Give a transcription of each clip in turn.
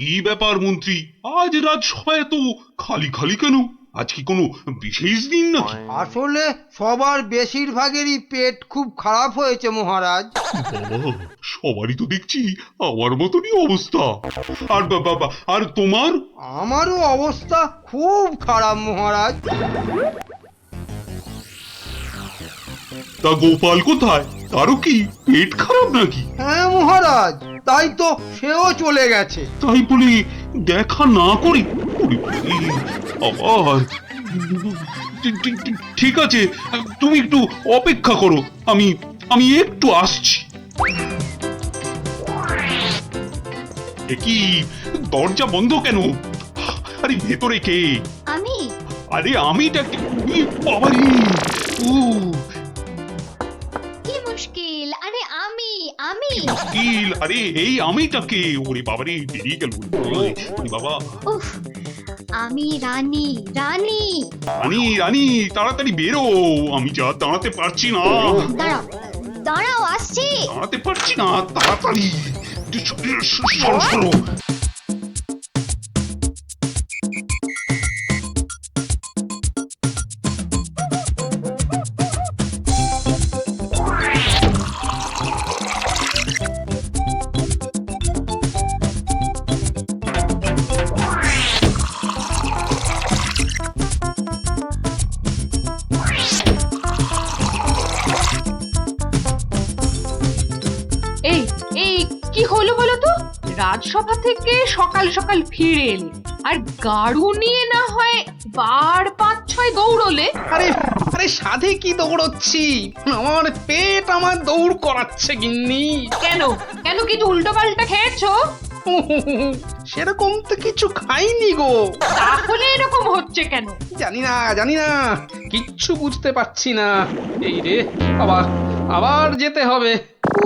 কি ব্যাপার মন্ত্রী, আজ রাজসভায় এত খালি খালি কেন? আজ কি কোনো বিশেষ দিন নাকি? আসলে সবার বেশিরভাগেরই পেট খুব খারাপ হয়েছে মহারাজ। বাবা, সবারই তো দেখছি আমার মতনই অবস্থা। আর বাবা, আর তোমার? আমারও অবস্থা খুব খারাপ মহারাজ। তা গোপাল কোথায়? তারও কি পেট খারাপ নাকি? হ্যাঁ মহারাজ, তাই তো সেও চলে গেছে। তাই বলে দেখা না করি? ওরে বাবারে, আবার ঠিক আছে, তুমি একটু অপেক্ষা করো, আমি আমি একটু আসছি। এ কি, দরজা বন্ধ কেন? আরে ভেতরে কে? আমি আরে আমিটা বাবারে, ও কি মুশকিল? আরে আমি মুশকিল, আরে এই আমিটাকে, ওরে বাবারে বেরিয়ে গেল। ওরে বাবা, উফ, আমি রানী রানী। রানী রানী তাড়াতাড়ি বেরো, আমি যা দাঁড়াতে পারছি না। দাঁড়াও দাঁড়াও, আসছি। দাঁড়াতে পারছি না, তাড়াতাড়ি সরো সরো। এই এই কি হলো বলো তো? রাজসভা থেকে সকাল সকাল ফিরে এলে আর গাড়ু নিয়ে না হয় বার 5-6 দৌড়লে। আরে আরে সাধে কি দৌড়চ্ছি, আমার পেট আমার দৌড় করাচ্ছে গিন্নি। কেন কেন কিছু উল্টো পাল্টা খেয়েছো? সেরকম তো কিছু খাইনি গো। তাহলে এরকম হচ্ছে কেন? জানি না কিচ্ছু বুঝতে পারছি না। এই রে, আবার আবার যেতে হবে।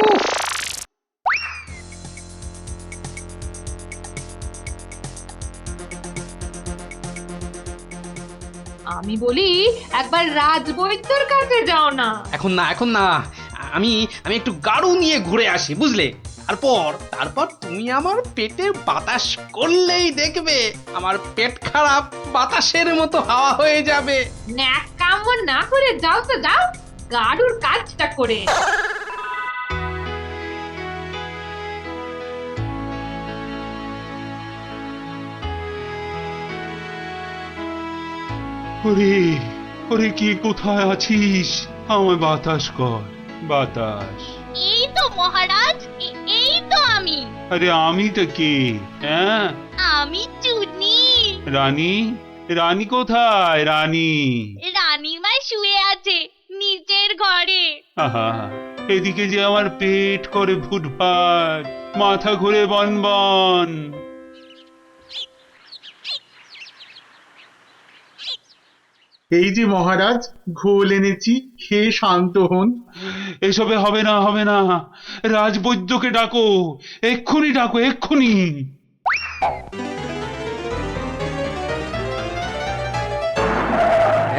উফ, আমি বলি একবার রাজবৈদ্যর কাছে যাও না। এখন না, আমি আমি একটু গাড়ু নিয়ে ঘুরে আসি বুঝলে। তারপর তুমি আমার পেটে বাতাস করলেই দেখবে আমার পেট খারাপ বাতাসের মতো হাওয়া হয়ে যাবে। ন্যাক কাম না করে যাও তো যাও, গাড়ুর কাজটা করে। ওরে ওরে, কি কোথায় আছিস? আমায় বাতাস কর, বাতাস। এই তো মহারাজ, এই তো আমি। আরে আমিটা কে? হ্যাঁ, আমি চুনি। রানী, রানী কোথায়? রানী রানীমা শুয়ে আছে নিচের ঘরে। আহা, এদিকে যে আমার পেট করে ফুটফাট, মাথা ঘুরে বনবন। এই যে মহারাজ, ঘোল এনেছি, খেয়ে শান্ত হন। এসবে হবে না, হবে না, রাজবৈদ্যকে ডাকো, এক্ষুনি ডাকো, এক্ষুনি।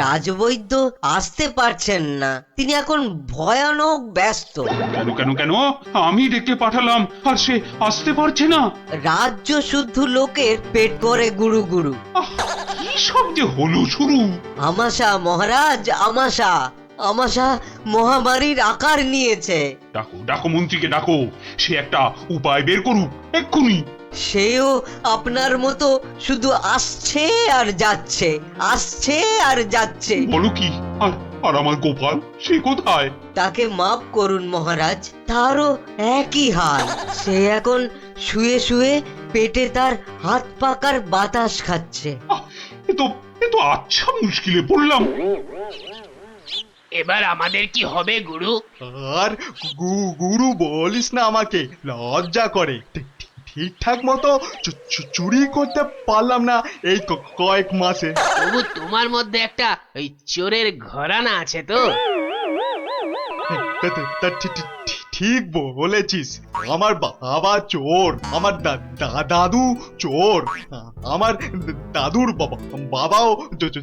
রাজবৈদ্য আসতে পারছেন না, তিনি এখন ভয়ানক ব্যস্ত। কেন কেন কেন? আমি ডেকে পাঠালাম আর সে আসতে পারছে না? রাজ্য শুদ্ধ লোকের পেট করে গুরু গুরু। আহ, কি সব যে হলো শুরু! আমাশা মহারাজ, আমাশা আমাশা মহামারীর আকার নিয়েছে। ডাকো ডাকো, মন্ত্রীকে ডাকো, সে একটা উপায় বের করুক এক্ষুনি। সেও আপনার মতো শুধু আসছে আর যাচ্ছে, আসছে আর যাচ্ছে। বলো কি? আর আর আমার গোপাল, সে কোথায়? তাকে মাফ করুন মহারাজ, তারও একই হাল। সে এখন শুয়ে শুয়ে পেটে তার হাত পাকার বাতাস খাচ্ছে। আহ, এ তো আচ্ছা মুশকিলে পড়লাম। এবার আমাদের কি হবে গুরু? আর গুরু বলিস না, আমাকে লজ্জা করে। ঠিকঠাক মতো চুরি করতে পারলাম না এই কয়েক মাসে। তবু তোমার মধ্যে একটা ওই চোরের ঘরানা আছে তো? তা ঠিক বলেছিস। আমার বাবা চোর, আমার দাদু চোর, আমার দাদুর বাবাও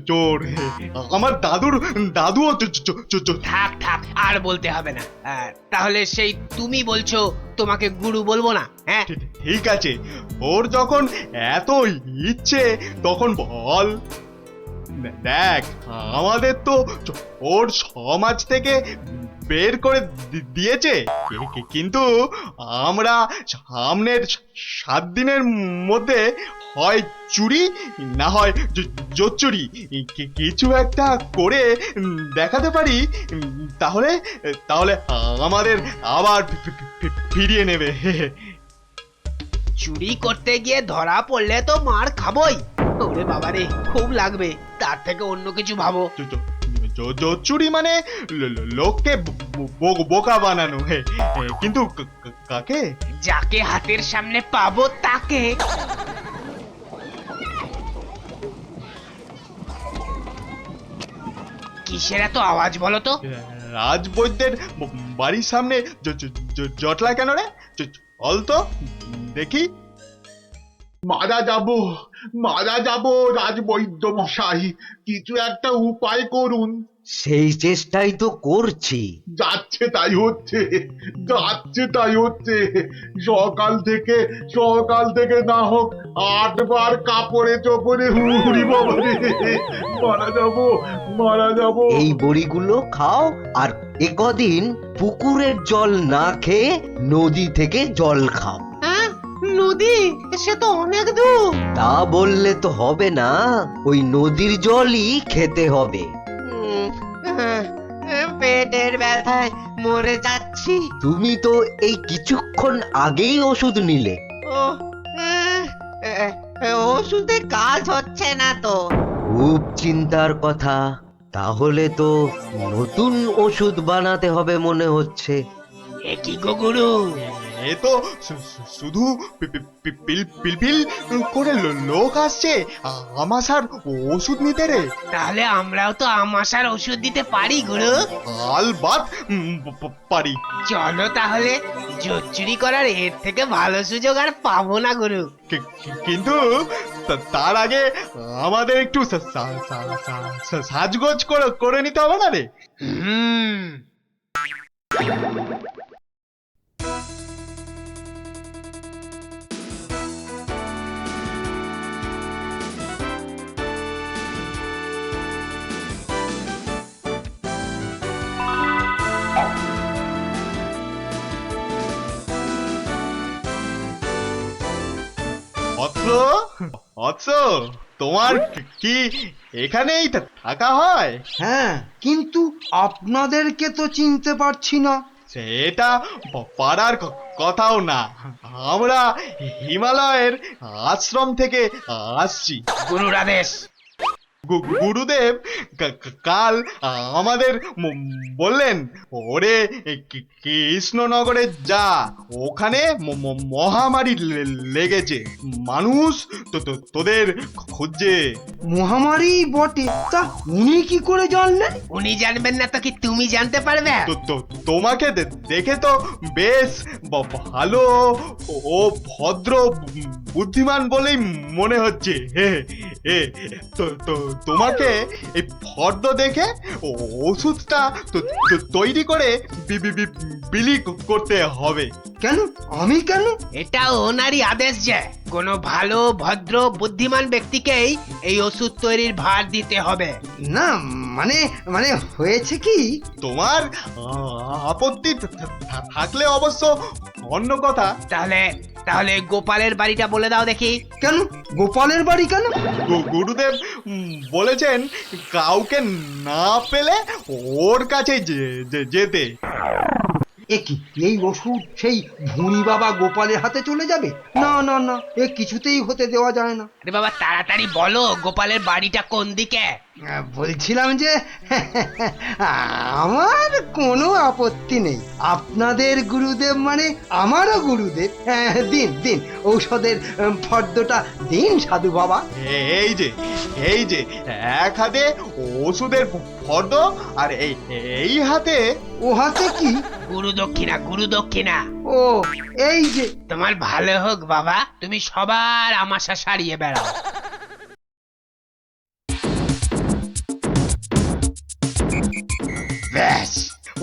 চোর, আমার দাদুও চোর। থাক থাক আর বলতে হবে না। তাহলে সেই তুমি বলছো তোমাকে গুরু বলবো না? হ্যাঁ, ঠিক আছে, ওর যখন এত ইচ্ছে তখন বল। দেখ, আমাদের তো ওর সমাজ থেকে বের করে দিয়েছে, কিন্তু আমরা সামনের 7 দিনের মধ্যে হয় চুরি না হয় জোচ্চুরি কিছু একটা করে দেখাতে পারি, তাহলে তাহলে আমাদের আবার ফিরিয়ে নেবে। চুরি করতে গিয়ে ধরা পড়লে তো মার খাবোই। ওরে বাবারে, খুব লাগবে। তার থেকে অন্য কিছু ভাবো। চুরি মানে লোককে বোকা বানানো, কিন্তু কাকে? যাকে হাতের সামনে পাবো তাকে। কিসের এত আওয়াজ বলো তো? রাজবৈদ্যের বাড়ির সামনে জটলা কেন রে? চল তো দেখি। মারা যাব রাজবৈদ্য মশাই, কিছু একটা উপায় করুন। সেই চেষ্টাই তো করছি। যাচ্ছে তাই হচ্ছে। সকাল থেকে না হোক 8 বার কাপড়ে চোপড়ে হুড়ি বাবা রে। মারা যাব। এই বড়িগুলো খাও, আর একদিন পুকুরের জল না খেয়ে নদী থেকে জল খাও। নদী? সে তো অনেক দূর। তা বললে তো হবে না, ওই নদীর জলই খেতে হবে। পেটের ব্যথায় মরে যাচ্ছি। তুমি তো এই কিছুক্ষণ আগেই ওষুধ নিলে। ওষুধে কাজ হচ্ছে না তো। খুব চিন্তার কথা। তাহলে তো নতুন ওষুধ বানাতে হবে মনে হচ্ছে। এ কি গো গুরু? এ তো শুধু পিলপিল করে লোক আসছে আমাশার ওষুধ নিতে রে। তাহলে আমরাও তো আমাশার ওষুধ দিতে পারি গুরু। আলবাত পারি। চলো তাহলে, জোচ্চুরি করার এর থেকে ভালো সুযোগ আর পাবো না গুরু। কিন্তু তার আগে আমাদের একটু সাজগোজ করে নিতে হবে না রে? হুম। তোমার কি এখানেই থাকা হয়? হ্যাঁ, কিন্তু আপনাদেরকে তো চিনতে পারছি না। সেটা পারার কথাও না, আমরা হিমালয়ের আশ্রম থেকে আসছি। গুরুর আদেশ। গুরুদেব কাল আমাদের বললেন, ওরে কৃষ্ণনগরে যা, ওখানে মহামারী লেগেছে, মানুষ তোদের খুঁজছে। মহামারী বটে, তা উনি কি করে জানলেন? উনি জানবেন না তো কি তুমি জানতে পারবে? তোমাকে দেখে তো বেশ ভালো ও ভদ্র বুদ্ধিমান বলেই মনে হচ্ছে। তোমাকে এই ফর্দ দেখে ওষুধটা তৈরি করে বিলি করতে হবে। কেন? আমি কেন? এটা ওনারই আদেশ যে কোনো ভালো ভদ্র বুদ্ধিমান ব্যক্তিকেই এই ওষুধ তৈরির ভার দিতে হবে। না, মানে মানে হয়েছে কি, তোমার আপত্তি থাকলে অবশ্য অন্য কথা। তাহলে গোপালের বাড়িটা বলে দাও দেখি। কেন গোপালের বাড়ি কেন? গুরুদেব বলেছেন কাউকে না পেলে ওর কাছে যেতে। কি এই ওষুধ সেই ভুঁড়ি বাবা গোপালের হাতে চলে যাবে? না না না, এ কিছুতেই হতে দেওয়া যায় না। আরে বাবা, তাড়াতাড়ি বলো গোপালের বাড়িটা কোন দিকে। বলছিলাম যে আমার কোনো আপত্তি নেই। আপনাদের গুরুদেব মানে আমারও গুরুদেব। দিন দিন ঔষধের ফর্দটা দিন সাধু বাবা। এই যে এক হাতে ওষুধের ফর্দ আর এই হাতে ও হাতে কি? গুরু দক্ষিণা, গুরু দক্ষিণা। ও এই যে। তোমার ভালো হোক বাবা, তুমি সবার আমাশা সারিয়ে বেড়াও। ব্যাস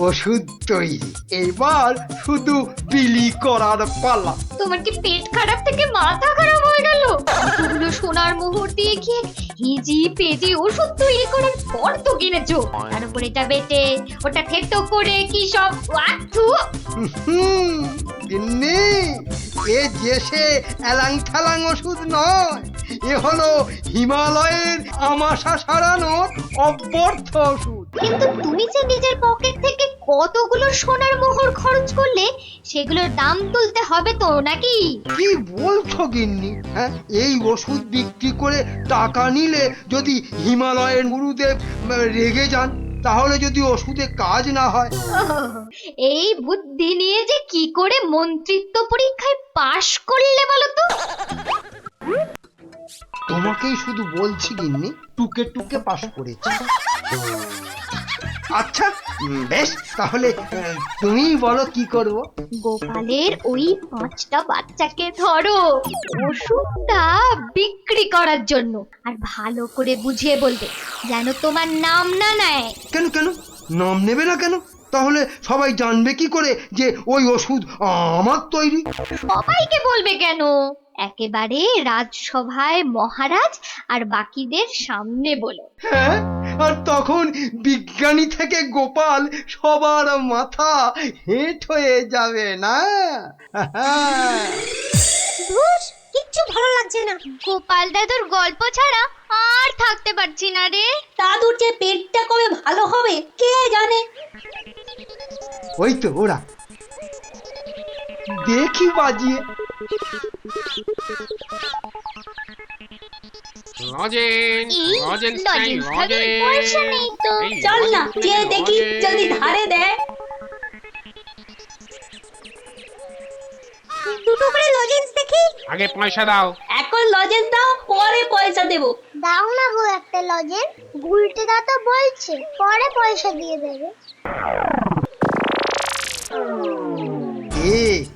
ওষুধ তৈরি, এবার শুধু বিলি করার পালা। তোমার কি পেট খারাপ থেকে মাথা খারাপ হয়ে গেল? এতগুলো সোনার মোহর দিয়ে কি হিজি পেজি ওষুধ তৈরি করার পর তো কিনেছো, তার উপর এটা বেটে ওটা থেতো করে কি সব ওয়াটু। গিন্নি, এ যে সে এলাং থালাং ওষুধ নয়, এ হলো হিমালয়ের আমাশা সারানোর অব্যর্থ ওষুধ। কিন্তু তুমি যে নিজের পকেট থেকে কতগুলো সোনার মোহর খরচ করলে, সেগুলোর দাম তুলতে হবে তো নাকি? কি বলছো গিন্নি? হ্যাঁ, এই ওষুধ বিক্রি করে টাকা নিলে যদি হিমালয়ের গুরুদেব রেগে যান, তাহলে যদি ওষুধে কাজ না হয়। এই বুদ্ধি নিয়ে যে কি করে মন্ত্রিত্ব পরীক্ষায় পাশ করলে বলো তো? তোমাকেই শুধু বলছি গিন্নি, টুকে টুকে পাশ করেছি। আচ্ছা বেশ, তাহলে তুমিই বলো কি করব। গোপালের ওই 5টা বাচ্চাকে ধরো ওষুধটা বিক্রি করার জন্য, আর ভালো করে বুঝিয়ে বলবে যেন তোমার নাম না নেয়। কেন কেন নাম নেবে না কেন? তাহলে সবাই জানবে কি করে যে ওই ওষুধ আমার তৈরি? সবাইকে বলবে কেন, একেবারে রাজসভায় মহারাজ আর বাকিদের সামনে বলো। হ্যাঁ, আর তখন বিজ্ঞানী থেকে গোপাল সবার মাথা হেঁট হয়ে যাবে না? কিচ্ছু ভালো লাগছে না, গোপাল দাদুর গল্প ছাড়া আর থাকতে পারছি না রে। দাদুর যে পেটটা কবে ভালো হবে কে জানে। ওই তো ওরা, দেখি বাজিয়ে। চল না যে দেখি যদি ধারে দেয়। দুটো করে লজেন্স দেখি। আগে পয়সা দাও। এখন লজেন্স দাও, পরে পয়সা দেবো। দাও না গো একটা লজেন্স, গুলটে দা তো বলছে পরে পয়সা দিয়ে দেবে।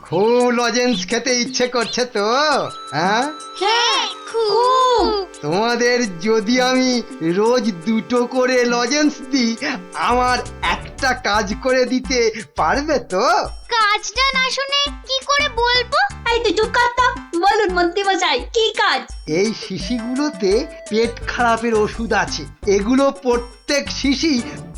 খুব লজেন্স খেতে ইচ্ছে করছে তো? হ্যাঁ হ্যাঁ খুব। তোমাদের যদি আমি রোজ 2টো করে লজেন্স দিই, আমার একটা কাজ করে দিতে পারবে তো? কাজটা না শুনে কি করে বলবো? এই তুই চুপ কর তো। বলুন মন্ত্রী মশাই, কি কাজ? এই শিশিগুলোতে পেট খারাপের ওষুধ আছে, এগুলো প্রত্যেক শিশি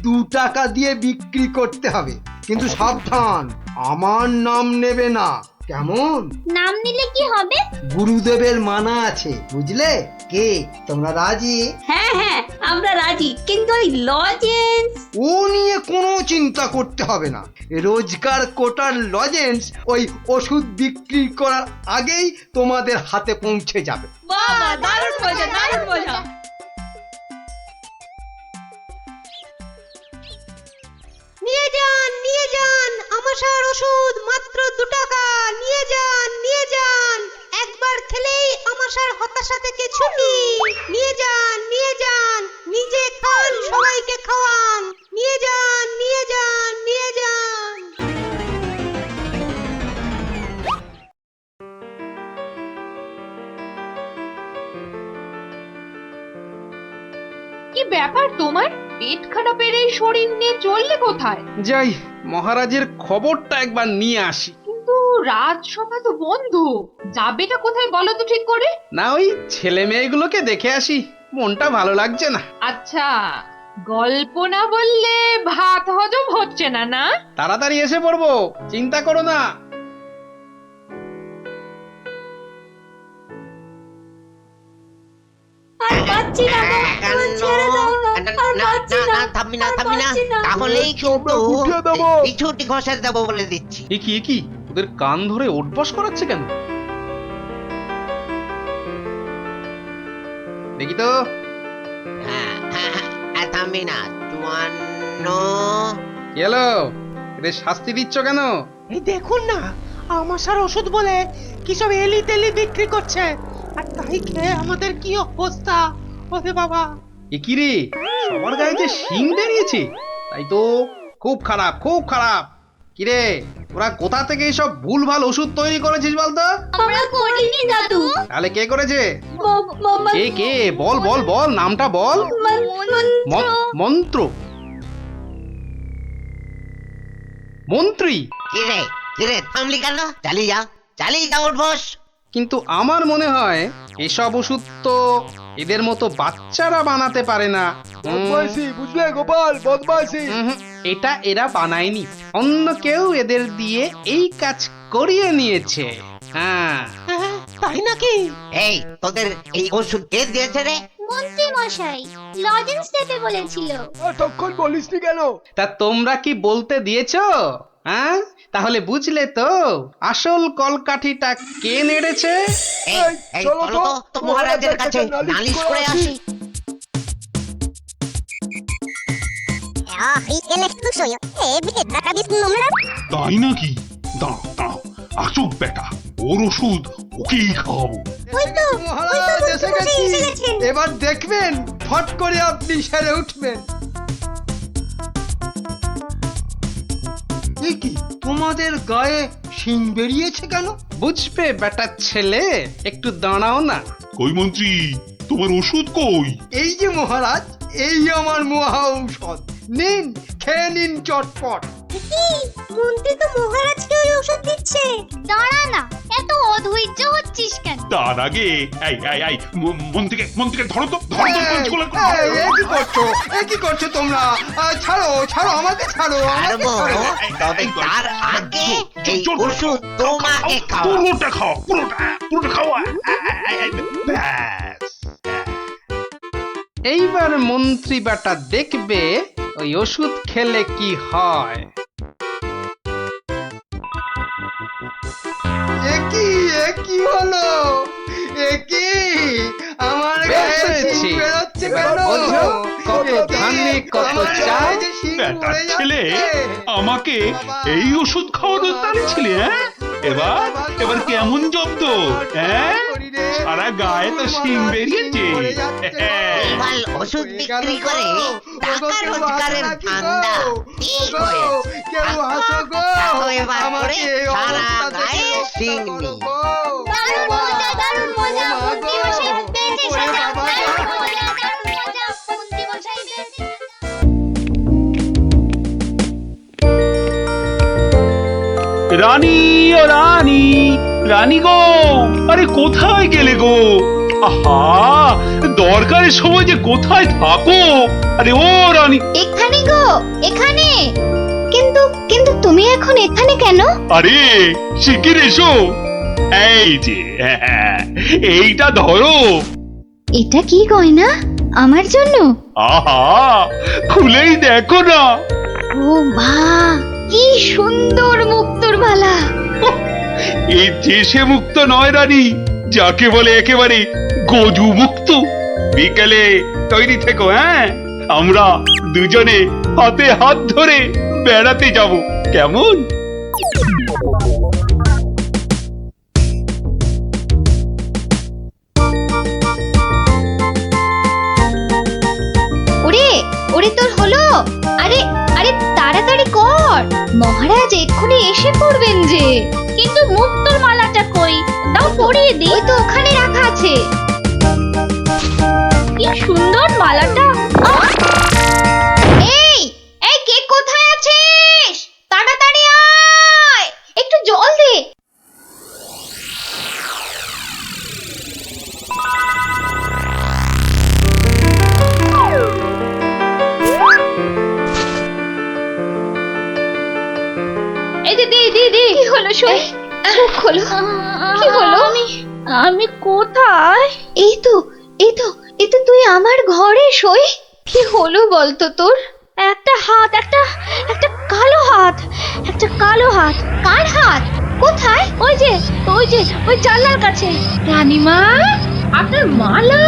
2 টাকা দিয়ে বিক্রি করতে হবে। কিন্তু সাবধান, আমার নাম নেবে না, কেমন? নাম নিলে কি হবে? গুরুদেবের মানা আছে, বুঝলে? কে তোমরা রাজি? হ্যাঁ হ্যাঁ আমরা রাজি, কিন্তু ওই লজেন্স। ও নিয়ে কোনো চিন্তা করতে হবে না। রোজকার কোটার লজেন্স ওই ওষুধ বিক্রি করার আগেই তোমাদের হাতে পৌঁছে যাবে। বাবা দারুণ মজা, দারুণ মজা। নিয়ে যান আমাশার ওষুধ, মাত্র 2 টাকা। নিয়ে যান, একবার খেলেই আমাশার হতাশা থেকে ছুটি। নিয়ে যান, নিজে খান, সবাইকে খাওয়ান। নিয়ে যান। কি ব্যাপার তোমার? পেট খারাপের এই শরীর নিয়ে চললে কোথায়? যাই মহারাজের খবরটা একবার নিয়ে আসি। কিন্তু রাজসভা তো বন্ধ, যাবেটা কোথায় বলো তো ঠিক করে? না ওই ছেলে মেয়েগুলোকে দেখে আসি, মনটা ভালো লাগছে না। আচ্ছা, গল্প না বললে ভাত হজম হচ্ছে না না? তাড়াতাড়ি এসে পড়বো, চিন্তা করো না। আর পাচ্ছি না গো, আমার ছেড়ে দাও না, আর পাচ্ছি না, থামবি না, তাহলেই কিন্তু ছুটি ঘষে দেবো বলে দিচ্ছি। এ কি ওদের কান ধরে ওঠবস করাচ্ছে কেন? দেখি তো। থামবি না 54 কি হলো? এদের শাস্তি দিচ্ছ কেন? এই দেখুন না আমাশার ওষুধ বলে কি সব এলি তেলি বিক্রি করছে আর তাই খেয়ে আমাদের কি অবস্থা ওরে বাবা। এ কি রে, সবার গায়ে যে শিং বেরিয়েছে, তাই তো খুব খারাপ, খুব খারাপ। কি রে, ওরা কোথা থেকে এইসব ভুলভাল ওষুধ তৈরি করেছিস বলতো? আমরা করিনি দাদু। তাহলে কে করেছে? কে কে? বল বল বল, নামটা বল। মন্ত্র? মন্ত্রী? কিরে থামলি কেন? চালিয়ে যা ওর বস। কিন্তু আমার মনে হয় এসব ওষুধ তো এদের মতো বাচ্চারা বানাতে পারে না। বুঝলে গোপাল, বদমাইশি। এটা এরা বানায়নি, অন্য কেউ এদের দিয়ে এই কাজ করিয়ে নিয়েছে। হ্যাঁ, তাই নাকি? এই তোদের এই ওষুধ কে দিয়েছে রে? মন্ত্রী মশাই লজেন্স দিতে বলেছিল। তখন বলিসনি কেন? তা তোমরা কি বলতে দিয়েছো? হ্যাঁ, তাহলে বুঝলে তো আসল কলকাঠিটা কে নেড়েছে? এই চলো তো মহারাজের কাছে নালিশ করে আসি। তাই নাকি? দাঁড়াও, আসুক বেটা, ওর ওষুধ ওকেই খাওয়াবো। মহারাজ এসে গেছি। এবার দেখবেন ফট করে আপনি সেরে উঠবেন। এ কি, তোমাদের গায়ে শিং বেরিয়েছে কেন? বুঝবে বেটা ছেলে, একটু দাঁড়াও না। কই মন্ত্রী, তোমার ওষুধ কই? এই যে মহারাজ, এই আমার মহা ঔষধ, নিন খেয়ে নিন চটপট। মন্ত্রী তো মহারাজকে ওই ওষুধ দিচ্ছে। দাঁড়া না, এত অধৈর্য হচ্ছিস কেন? তার আগে মন্ত্রীকে ধরো তো, ধরো তো, কঞ্চগুলো ধরো। এ কি করছো তোমরা? ছাড়ো ছাড়ো, আমাকে ছাড়ো, আমাকে ছাড়ো। তবে তার আগে এই ওষুধ তোমাকে খাও। পুরোটা খাও, পুরোটা খাও। ব্যাস। এইবার মন্ত্রী বেটা দেখবে ওই ওষুধ খেলে কি হয়। এ কি হলো? এ কি আমার গায়ে শিং বেরোচ্ছে কেন? কত ধানে কত চাল। বেটা ছেলে, আমাকে এই ওষুধ খাওয়ানোর তালে ছিলে? এবার কেমন জব্দ? সারা গায়ে তো শিং বেরিয়েছে। এবার ওষুধ বিক্রি করে টাকা রোজগারের ধান্দা ঠিক হয়েছে। তাও এবার করে সারা গায়ে শিং নেই। দারুণ মজা, দারুণ মজা। মন্ত্রী মশাই পেয়েছে সাজা। দারুণ মজা, মন্ত্রী মশাই পেয়েছে সাজা। রানী ও রানী, রানী গো, আরে কোথায় গেলে গো? আহা, দরকারের সময় যে কোথায় থাকো? আরে ও রানী। এখানে গো, এখানে। কিন্তু তুমি এখন এখানে কেন? আরে শিগগির এসো। এই যে এইটা ধরো। এটা কি গয়না? আমার জন্য? আহা, খুলেই দেখো না। ও মা, কি সুন্দর মুক্তোর মালা। এই দেশে মুক্ত নয় রানী, যাকে বলে একেবারে গজু মুক্ত। বিকেলে তৈরি থেকো। হ্যাঁ, আমরা দুজনে হাতে হাত ধরে বেড়াতে যাব, কেমন? ওরে তোর হলো? আরে তাড়াতাড়ি কর, মহারাজ এক্ষুনি এসে পড়বেন যে। কিন্তু মুক্তোর মালাটা কই? দাও পরিয়ে দিই। ওই তো ওখানে রাখা আছে। কি সুন্দর মালাটা। এই কে কোথায় আছিস? তাড়াতাড়ি আয়, একটু জল দে। দি কি হলো? শুই চোখ খোলো। কি হলো? আমি কোথায়? এই তো তুই আমার ঘরে শুই। কি হলো বলতো তোর? একটা হাত, একটা কালো হাত, কার হাত? কোথায়? ওই যে ওই জানলার কাছে। রানীমা, আপনার মালা।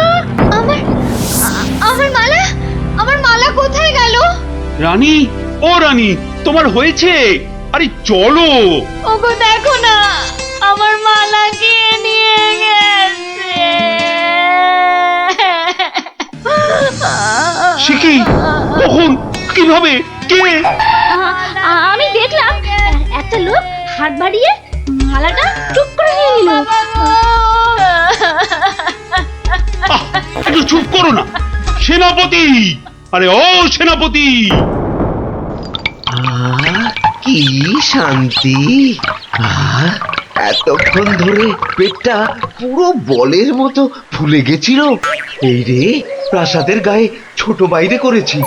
আমার মালা কোথায় গেল? রানী, ও রানী, তোমার হয়েছে? আরে চলো। ওগো দেখো না, আমার মালা কে নিয়ে গেছে। সে কি? কখন? কিভাবে? কে? আমি দেখলাম একটা লোক হাত বাড়িয়ে মালাটা চুপ করে নিয়ে নিল। আহ, একটু চুপ করো না সেনাপতি। আরে ও সেনাপতি, কি শান্তি! এতক্ষণ ধরে পেটটা পুরো বলের মতো ফুলে গেছিল। এই রে, প্রাসাদের গায়ে ছোট বাইরে করেছি,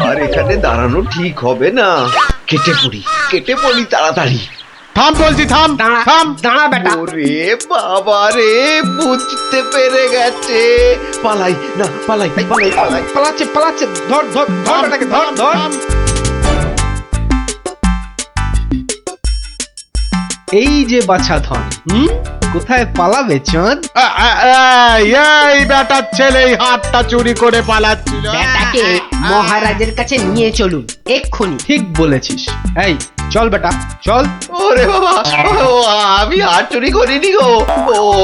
আর এখানে দাঁড়ানো ঠিক হবে না। কেটে পড়ি তাড়াতাড়ি। থাম বলছি, থাম থাম। দাঁড়া বেটা। ওরে বাবা রে, বুঝতে পেরে গেছে। পালাই না, পালাই। পালাচ্ছে। ধর বেটাকে, ধর। এই যে বাছা ধন, কোথায় পালাবে চাঁদ? এই বেটার ছেলে এই হাতটা চুরি করে পালাচ্ছিল। বেটাকে মহারাজের কাছে নিয়ে চলুন এক্ষুনি। ঠিক বলেছিস। এই চল বেটা, চল। ওরে বাবা, আমি হাত চুরি করিনি গো।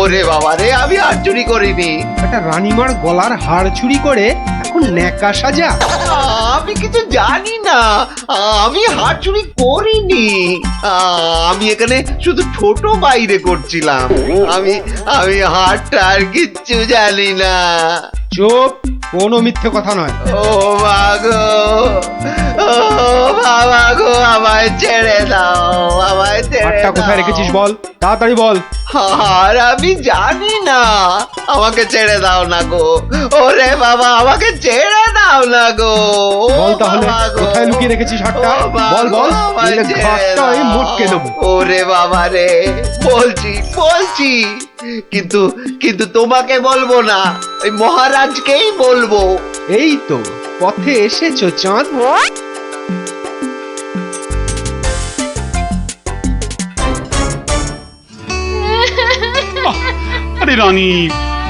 ওরে বাবা রে, আমি হাত চুরি করিনি। একটা রানীমার গলার হার চুরি করে এখন ন্যাকা সাজা। আমি কিছু জানি না, আমি হাত চুরি করিনি। আমি এখানে শুধু ছোট বাইরে করছিলাম। আমি হাতটা আর কিচ্ছু জানি না। চুপ, কোনো মিথ্যে কথা নয়। ও মা গো, ও বাবা গো, আমায় ছেড়ে দাও, আমায় ছেড়ে হারটা কোথায় দাও। রেখেছিস বল, তাড়াতাড়ি বল। আর আমি জানি না, আমাকে ছেড়ে দাও না গো। ওরে বাবা, আমাকে ছেড়ে দাও না গো। বল তাহলে, বাবা গো। কোথায় লুকিয়ে রেখেছিস হারটা? ও বাবা বল গো, বল, আমায় নইলে ছেড়ে ঘাটটা আমি দাও। মটকে দেবো। ওরে বাবা রে, বলছি, কিন্তু তোমাকে বলবো না, ওই মহারাজকেই বলবো। এই তো পথে এসেছো চাঁদ। আরে রানী,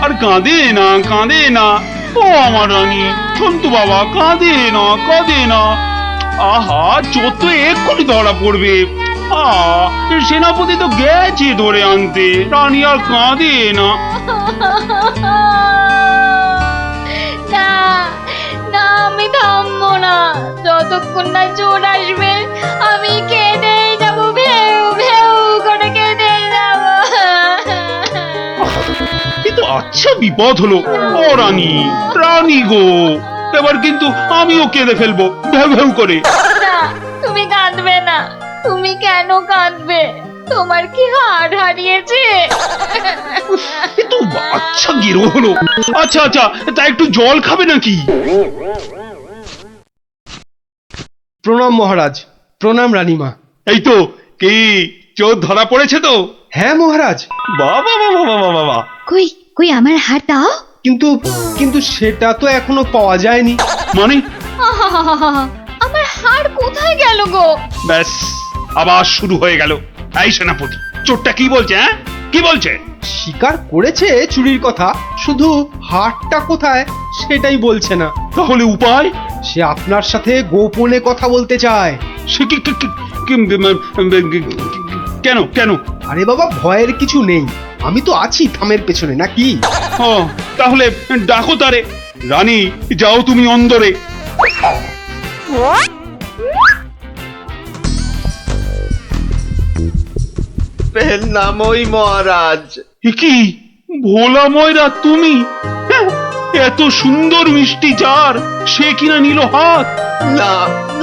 আর কাঁদে না। ও আমার রানী, সন্তু বাবা, কাঁদে না। আহা, চোর তো এক্ষুনি ধরা পড়বে। সেনাপতি তো গেছে ধরে আনতে। রানী আর কাঁদে না। না, আমি থামবো না যতক্ষণ না চোর আসবে। আমি কেঁদেই যাবো, ভেউ করে কেঁদে যাবো। কিন্তু আচ্ছা বিপদ হলো। ও রানী গো, এবার কিন্তু আমিও কেঁদে ফেলবো ভেউ করে। না, তুমি কাঁদবে না। তুমি কেন কাঁদবে? তোমার কি হাড় হারিয়েছে? কিন্তু আচ্ছা গেরো হলো। আচ্ছা, তা একটু জল খাবে নাকি? প্রণাম মহারাজ, প্রণাম রানীমা। এই তো, কি চোর ধরা পড়েছে তো? হ্যাঁ মহারাজ। বাবা। কই আমার হাড় দাও। কিন্তু সেটা তো এখনো পাওয়া যায়নি। মানে? আমার হাড় কোথায় গেল গো? ব্যাস, আবার শুরু হয়ে গেল। এই সেনাপতি, চোরটা কি বলছে? কি বলছে? স্বীকার করেছে চুরির কথা, শুধু হারটা কোথায় সেটাই বলছে না। তাহলে উপায়? সে আপনার সাথে গোপনে কথা বলতে চায়। সে কেন? আরে বাবা, ভয়ের কিছু নেই, আমি তো আছি থামের পেছনে, নাকি? ও, তাহলে ডাকো তারে। রানী, যাও তুমি অন্দরে। নামই মহারাজ। কি ভোলা ময়রা তুমি? হ্যাঁ, এত সুন্দর মিষ্টি চার, সে কিনা নিল হাত।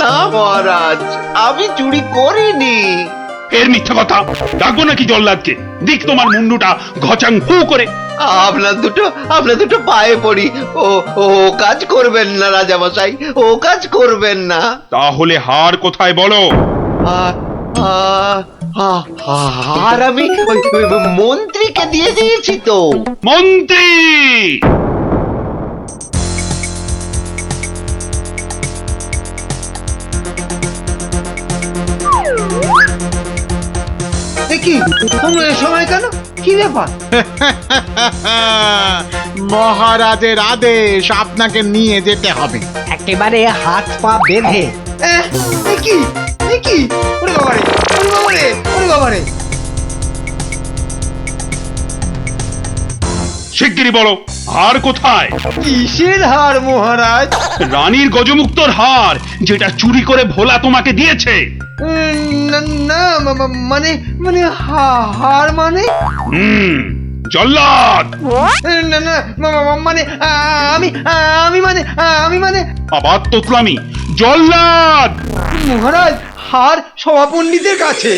না মহারাজ, আমি চুরি করিনি। এর মিথ্যা কথা। ডাকবো নাকি জল্লাদকে? দিক তোমার মুন্ডুটা ঘচাং ফু করে। আপনার দুটো পায়ে পড়ি। ও কাজ করবেন না রাজামশাই, ও কাজ করবেন না। তাহলে হার কোথায় বলো? আর আমি ওই মন্ত্রীকে দিয়ে দিয়েছি তো। মন্ত্রী! কি তোমরা এ সময় কেন? কি ব্যাপার? মহারাজের আদেশ, আপনাকে নিয়ে যেতে হবে। একেবারে হাত পা বেঁধে। কি কি ওরে বাবারে ওরে বাবারে ওরে বাবারে শিগগিরই বলো হার কোথায়? কিসের হার মহারাজ? রানীর গজমুক্তর হার, যেটা চুরি করে ভোলা তোমাকে দিয়েছে। না না মানে মানে হার মানে জল্লাদ। না না মানে আমি মানে আবার তোতলামি। জল্লাদ। মহারাজ হার সভাপণ্ডিতের কাছে।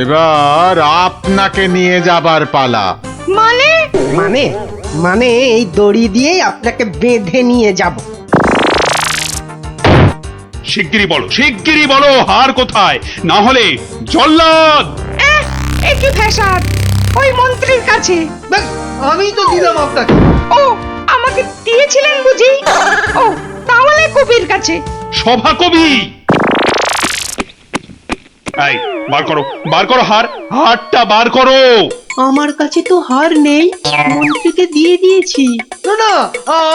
এবার আপনাকে নিয়ে যাবার পালা। মানে মানে মানে এই দড়ি দিয়েই আপনাকে বেঁধে নিয়ে যাব। শিগগিরই বলো হার কোথায়, না হলে জল্লাদ। একই ফ্যাশন ওই মন্ত্রীর কাছে। আমি তো দিলাম আপনাকে। ও আমাকে দিয়েছিলেন বুঝি? ও তাহলে কবির কাছে। সভা কবি। এই বার করো হারটা বার করো। আমার কাছে তো হার নেই, মন্ত্রীকে দিয়ে দিয়েছি। না না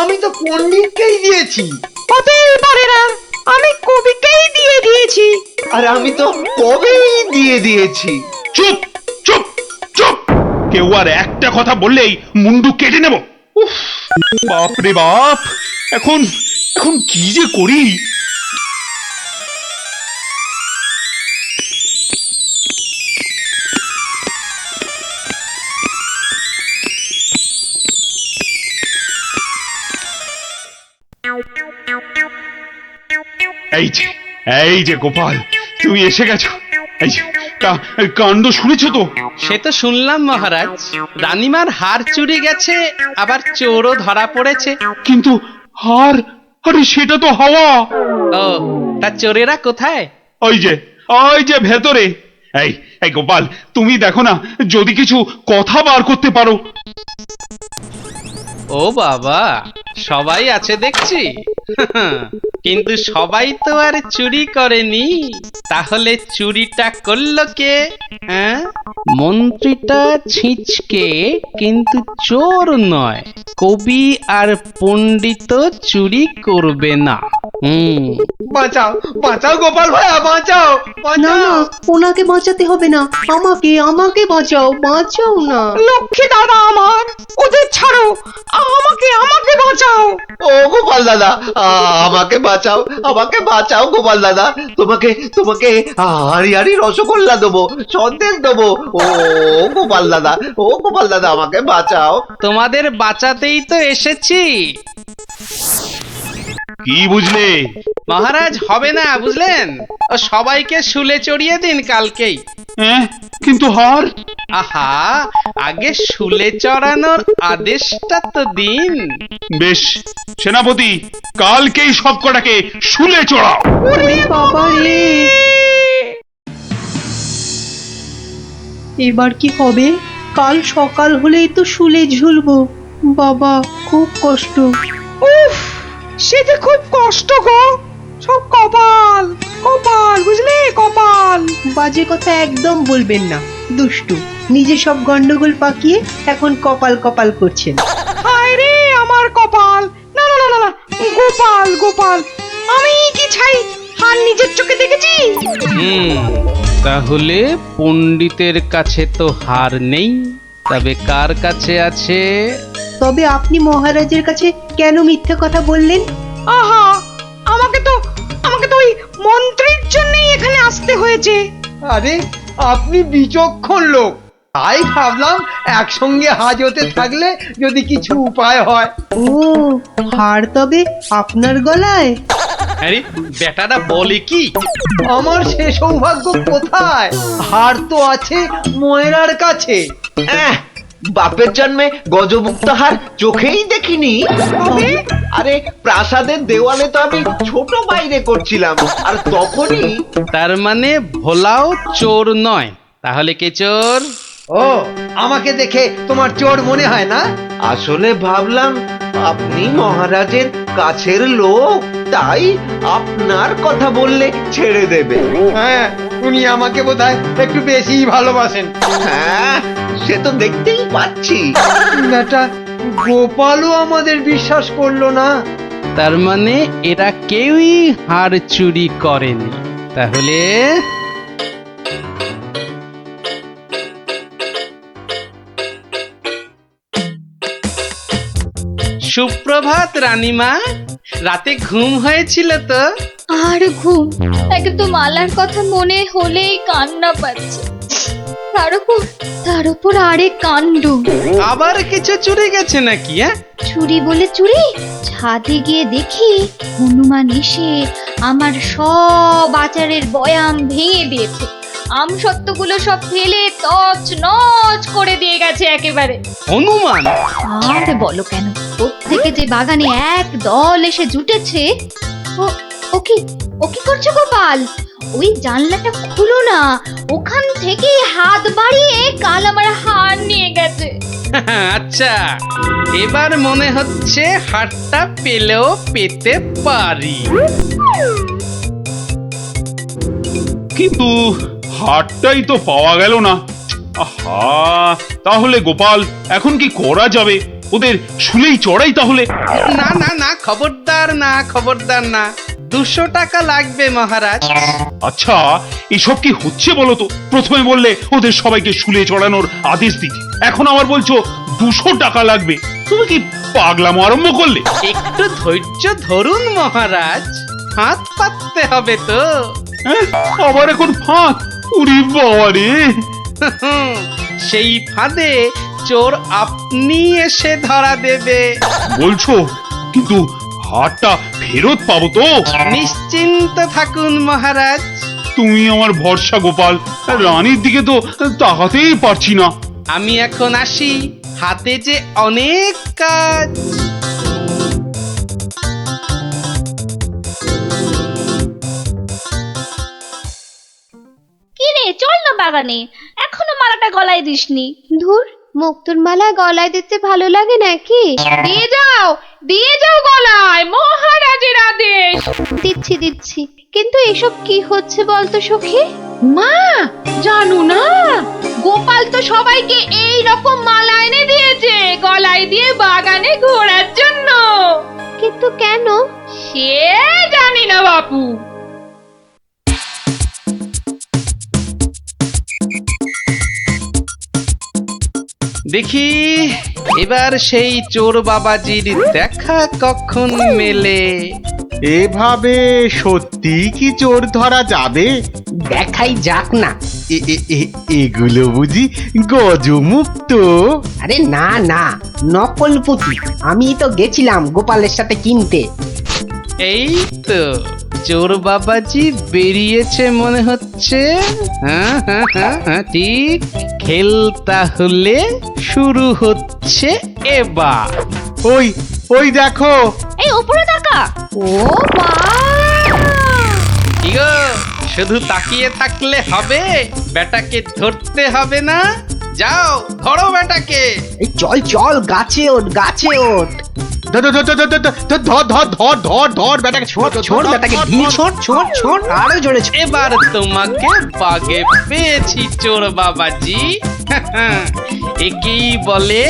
আমি তো পণ্ডিতকেই দিয়েছি। হতেই পারে না, আমি কবিকেই দিয়ে দিয়েছি। আর আমি তো কবেই দিয়ে দিয়েছি। চুপ চুপ চুপ, কেউ আর একটা কথা বললেই মুন্ডু কেটে নেব। উফ, বাপ রে বাপ, এখন কি যে করি। এই যে গোপাল, তুমি এসে গেছো। এই যে কাণ্ড শুনেছো তো? সে তো শুনলাম মহারাজ, রানীমার হার চুরি গেছে, আবার চোরও ধরা পড়েছে। কিন্তু হার, আরে সেটা তো হাওয়া। ও, তা চোরেরা কোথায়? ওই যে ভেতরে। এই গোপাল, তুমি দেখো না যদি কিছু কথা বার করতে পারো। ও বাবা, সবাই আছে দেখছি। কিন্তু সবাই তো আর চুরি করেনি, তাহলে চুরিটা করলো কে? হ্যাঁ, মন্ত্রীটা ছিঁচকে কিন্তু চোর নয়, কবি আর পণ্ডিত চুরি করবে না। বাঁচাও বাঁচাও গোপাল ভাইয়া, বাঁচাও না না, ওনাকে বাঁচাতে হবে না, আমাকে বাঁচাও না। লক্ষ্মী দাদা আমার, ওদের ছাড়ো, আমাকে বাঁচাও। ও গোপাল দাদা, আমাকে বাঁচাও গোপাল দাদা। তোমাকে হাড়ি রসগোল্লা দেবো, সন্দেশ দেবো। ও গোপাল দাদা আমাকে বাঁচাও। তোমাদের বাঁচাতেই তো এসেছি। কি বুঝলে মহারাজ? হবে না বুঝলেন, ও সবাইকে শুলে চড়িয়ে দিন কালকেই। কিন্তু হার? আহা, আগে শুলে চড়ানোর আদেশটা তো দিন। বেশ সেনাপতি, কালকেই সব কটাকে শুলে চড়াও। বাবা রে, এবার কি হবে? কাল সকাল হলেই তো শুলে ঝুলবো। বাবা খুব কষ্ট। উফ, সে যে খুব কষ্ট গো। সব কপাল বুঝলে, কপাল। বাজে কথা একদম বলবেন না, দুষ্টু। নিজে সব গন্ডগোল পাকিয়ে এখন কপাল করছেন। হায় রে আমার কপাল। না না না না, গোপাল, আমি কি ছাই হার নিজের চোখে দেখেছি? তাহলে পণ্ডিতের কাছে তো হার নেই, তবে কার কাছে আছে? তবে আপনি মহারাজের কাছে কেন মিথ্যে কথা বললেন? আহা, আমাকে তো ওই মন্ত্রীর জন্যই এখানে আসতে হয়েছে। আরে আপনি বিচক্ষণ লোক, তাই ভাবলাম একসঙ্গে হাজতে থাকলে যদি কিছু উপায় হয়। ও, হার তবে আপনার গলায়? আরে বেটাটা বলে কি? আমার সে সৌভাগ্য কোথায়? হার তো আছে ময়রার কাছে। বাপের জন্মে গজমুক্ত হার চোখেই দেখিনি। আরে প্রাসাদের দেওয়ালে তো আমি ছোট বাইরে করছিলাম, আর তখনই। তার মানে ভোলাও চোর নয়, তাহলে কে চোর? ও, আমাকে দেখে তোমার চোর মনে হয় না? আসলে ভাবলাম আপনি মহারাজের কাছের লোক, তাই আপনার কথা বললে ছেড়ে দেবে। হ্যাঁ, উনি আমাকে বোধহয় একটু বেশি ভালোবাসেন। হ্যাঁ, সে তো দেখতেই পাচ্ছি। গোপালও আমাদের বিশ্বাস করলো না। তার মানে এরা কেউই হার চুরি করেনি। তাহলে সুপ্রভাত রানীমা, রাতে ঘুম হয়েছিল তো? আর ঘুম, একে তো মালার কথা মনে হলেই কান্না পাচ্ছে। তার উপর আরেক কাণ্ড। আবার কিছু চুরি গেছে নাকি? চুরি বলে চুরি, ছাদে গিয়ে দেখি হনুমান এসে আমার সব আচারের বয়াম ভেঙে দিয়েছে। আমসত্ত্বগুলো সব ফেলে তছ নছ করে দিয়ে গেছে একেবারে। হনুমান? আর বলো কেন, প্রত্যেকে যে বাগানে এক দল এসে জুটেছে। ও কি করছো গোপাল? ওই জানলাটা খুলো না, ওখান থেকে হাত বাড়িয়ে কাল আমার হার নিয়ে গেছে। আচ্ছা, এবার মনে হচ্ছে হারটা পেলেও পেতে পারি। কিন্তু হারটাই তো পাওয়া গেল না। আহা, তাহলে গোপাল এখন কি করা যাবে? ওদের শুলেই চড়াই তাহলে? না না না, খবরদার না, খবরদার না। 200 টাকা লাগবে মহারাজ। আচ্ছা, এসব কি হচ্ছে বলো তো? প্রথমে বললে ওদের সবাইকে শুলে চড়ানোর আদেশ দিতে, এখন আবার বলছো 200 টাকা লাগবে। তুমি কি পাগলামো আরম্ভ করলে? একটু ধৈর্য ধরুন মহারাজ, হাত পাততে হবে তো। আবার এখন ফাঁক? উরি বাবা রে! সেই ফাঁদে চোর আপনি এসে ধরা দেবে। বলছো, কিন্তু হারটা ফেরত পাবো তো? নিশ্চিন্ত থাকুন মহারাজ। তুমি আমার ভরসা গোপাল, রানীর দিকে তো তাকাতেই পারছি না। আমি এখন আসি, হাতে যে অনেক কাজ। কি রে, চল না বাগানে, এখনো মালাটা গলায় দিসনি। ধুর, মুক্তোর মালা গলায় দিতে ভালো লাগে নাকি? দিয়ে যাও গলায়, মহারাজের আদেশ। দিচ্ছি, কিন্তু এসব কি হচ্ছে বলতো সখী? মা, জানো না, গোপাল তো সবাইকে এই রকম মালা এনে দিয়েছে গলায় দিয়ে বাগানে ঘোরার জন্য। কিন্তু কেন? সে জানি না বাপু। দেখি এবার সেই চোর বাবাজির দেখা কখন মেলে। এভাবে সত্যি কি চোর ধরা যাবে? দেখাই যাক না। এগুলো বুঝি গজমুক্ত? আরে না না, নকল পুঁতি। আমি তো গেছিলাম গোপালের সাথে কিনতে। এই তো চোর বাবাজি বেরিয়েছে মনে হচ্ছে। হ্যাঁ, ঠিক। খেল তাহলে শুরু হচ্ছে এবার। ওই দেখো, এই উপরে তাকা। ও মা! কি গো, শুধু তাকিয়ে থাকলে হবে? বেটাকে ধরতে হবে না? যাও ধরো বেটাকে। এই চল গাছে ওঠ, গাছে ওঠ। ধর বেটাকে, ছোট বেটাকে ঢিল ছোট আরো জোরে ছোট। এবার তোমাকে বাগে পেয়েছি চোর বাবাজি। একেই বলে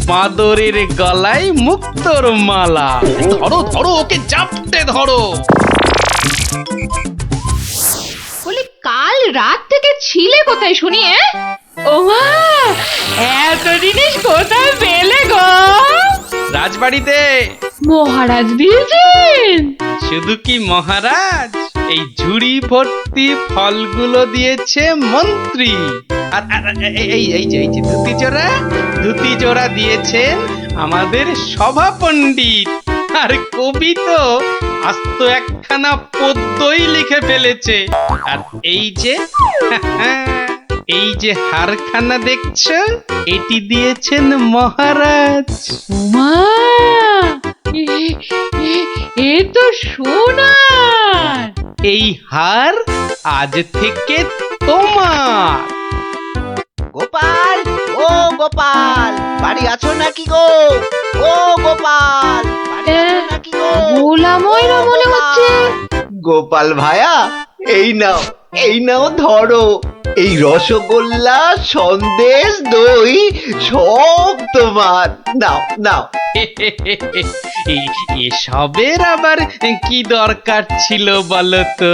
বাঁদরের গলায় মুক্তোর মালা। ধরো ওকে জাপটে ধরো। বলি, কাল রাত থেকে ছিলে কোথায় শুনি? ও মা, এত জিনিস কোথায় পেলে গো? রাজবাড়িতে। মহারাজ দিয়েছেন? শুধু কি মহারাজ, এই ঝুড়ি ভর্তি ফলগুলো দিয়েছে মন্ত্রী। আর এই যে ধুতি জোড়া দিয়েছেন আমাদের সভা পণ্ডিত। আর কবি তো আস্ত একখানা পদ্যই লিখে ফেলেছে। আর এই যে হারখানা দেখছো, এটি দিয়েছেন মহারাজ। মা, এ তো সোনার। এই হার আজ থেকে তোমার। গোপাল, ও গোপাল, বাড়ি আছো নাকি গো? ও গোপাল, বাড়ি আছো নাকি গো? গোলাময়রা মনে হচ্ছে। গোপাল ভায়া, এই নাও ধরো, এই রসগোল্লা সন্দেশ দই সব তোমার। নাও নাও। এসবের আবার কি দরকার ছিল বলো তো?